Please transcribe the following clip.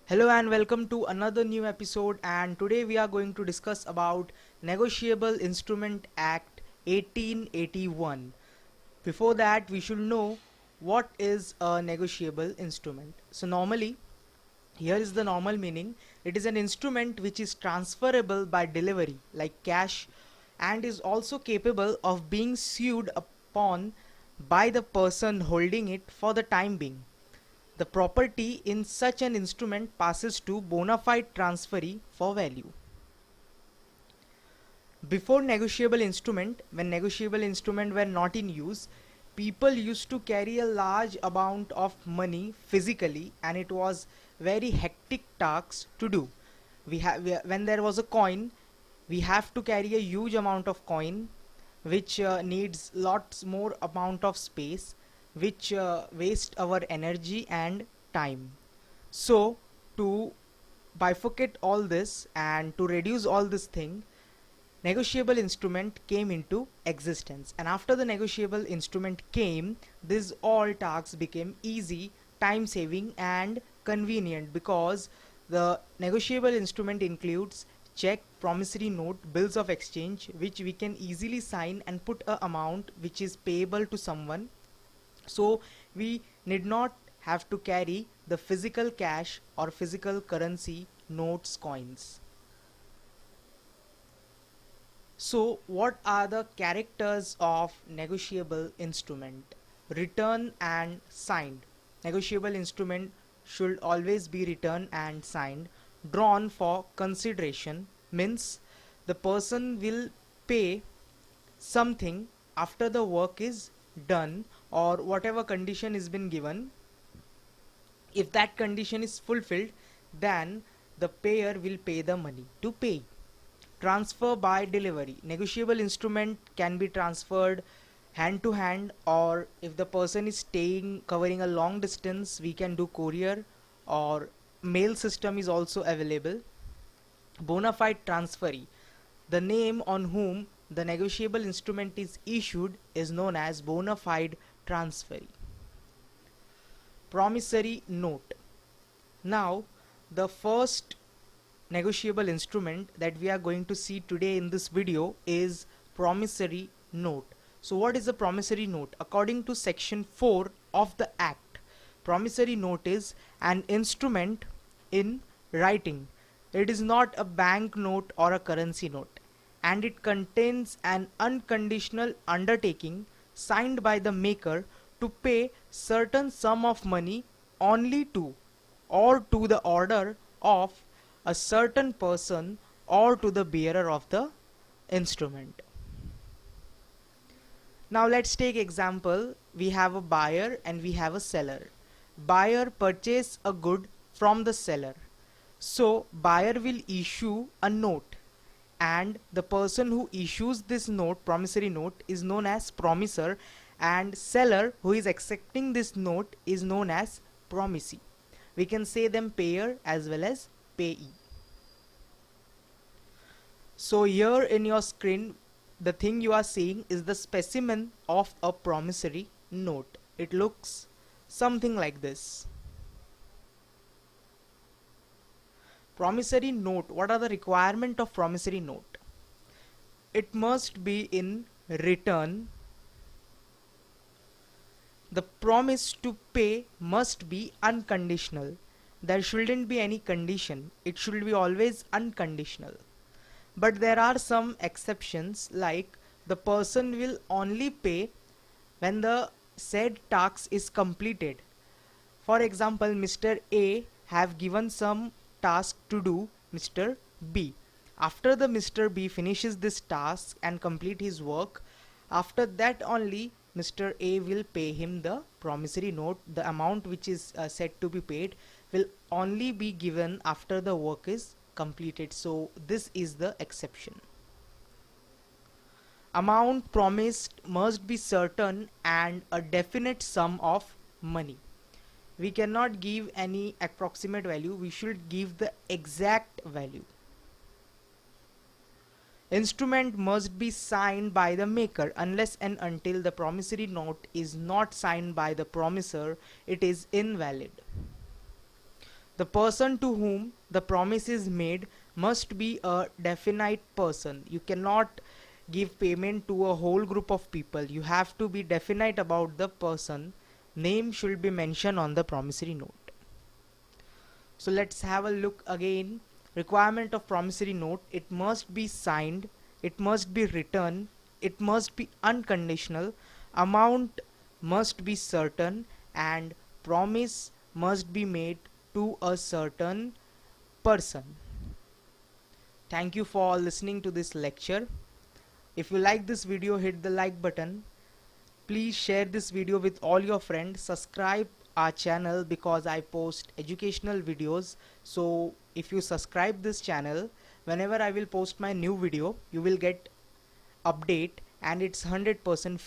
Hello and welcome to another new episode, and today we are going to discuss about Negotiable Instrument Act 1881. Before that, we should know what is a negotiable instrument. So normally, here is the normal meaning. It is an instrument which is transferable by delivery like cash and is also capable of being sued upon by the person holding it for the time being. The property in such an instrument passes to bona fide transferee for value. Before negotiable instrument, when negotiable instrument were not in use, people used to carry a large amount of money physically, and it was very hectic task to do. When there was a coin, we have to carry a huge amount of coin, which needs lots more amount of space, which waste our energy and time. So to bifurcate all this and to reduce all this thing, negotiable instrument came into existence, and after the negotiable instrument came, this all tasks became easy, time saving and convenient, because the negotiable instrument includes check, promissory note, bills of exchange, which we can easily sign and put a amount which is payable to someone. So we need not have to carry the physical cash or physical currency, notes, coins. So what are the characters of negotiable instrument? Written and signed. Negotiable instrument should always be written and signed. Drawn for consideration means the person will pay something after the work is done, or whatever condition is been given. If that condition is fulfilled, then the payer will pay the money to pay. Transfer by delivery. Negotiable instrument can be transferred hand to hand, or if the person is staying covering a long distance, we can do courier, or mail system is also available. Bona fide transferee. The name on whom the negotiable instrument is issued is known as bona fide transferee. Promissory note. Now, the first negotiable instrument that we are going to see today in this video is promissory note. So what is a promissory note? According to section 4 of the act, promissory note is an instrument in writing. It is not a bank note or a currency note, and it contains an unconditional undertaking signed by the maker to pay certain sum of money only to or to the order of a certain person or to the bearer of the instrument. Now let's take example. We have a buyer and we have a seller. Buyer purchase a good from the seller. So buyer will issue a note, and the person who issues this note, promissory note, is known as promisor, and seller who is accepting this note is known as promisee. We can say them payer as well as payee. So here in your screen, the thing you are seeing is the specimen of a promissory note. It looks something like this. Promissory note. What are the requirements of promissory note? It must be in written. The promise to pay must be unconditional. There shouldn't be any condition. It should be always unconditional. But there are some exceptions, like the person will only pay when the said task is completed. For example, Mr. A have given some task to do Mr. B. After the Mr. B finishes this task and complete his work, after that only Mr. A will pay him the promissory note. The amount which is said to be paid will only be given after the work is completed. So this is the exception. Amount promised must be certain and a definite sum of money. We cannot give any approximate value, we should give the exact value. Instrument must be signed by the maker. Unless and until the promissory note is not signed by the promisor, it is invalid. The person to whom the promise is made must be a definite person. You cannot give payment to a whole group of people. You have to be definite about the person. Name should be mentioned on the promissory note. So let's have a look again. Requirement of promissory note: it must be signed, it must be written, it must be unconditional, amount must be certain, and promise must be made to a certain person. Thank you for listening to this lecture. If you like this video, hit the like button. Please share this video with all your friends. Subscribe our channel because I post educational videos. So if you subscribe this channel, whenever I will post my new video, you will get update, and it's 100%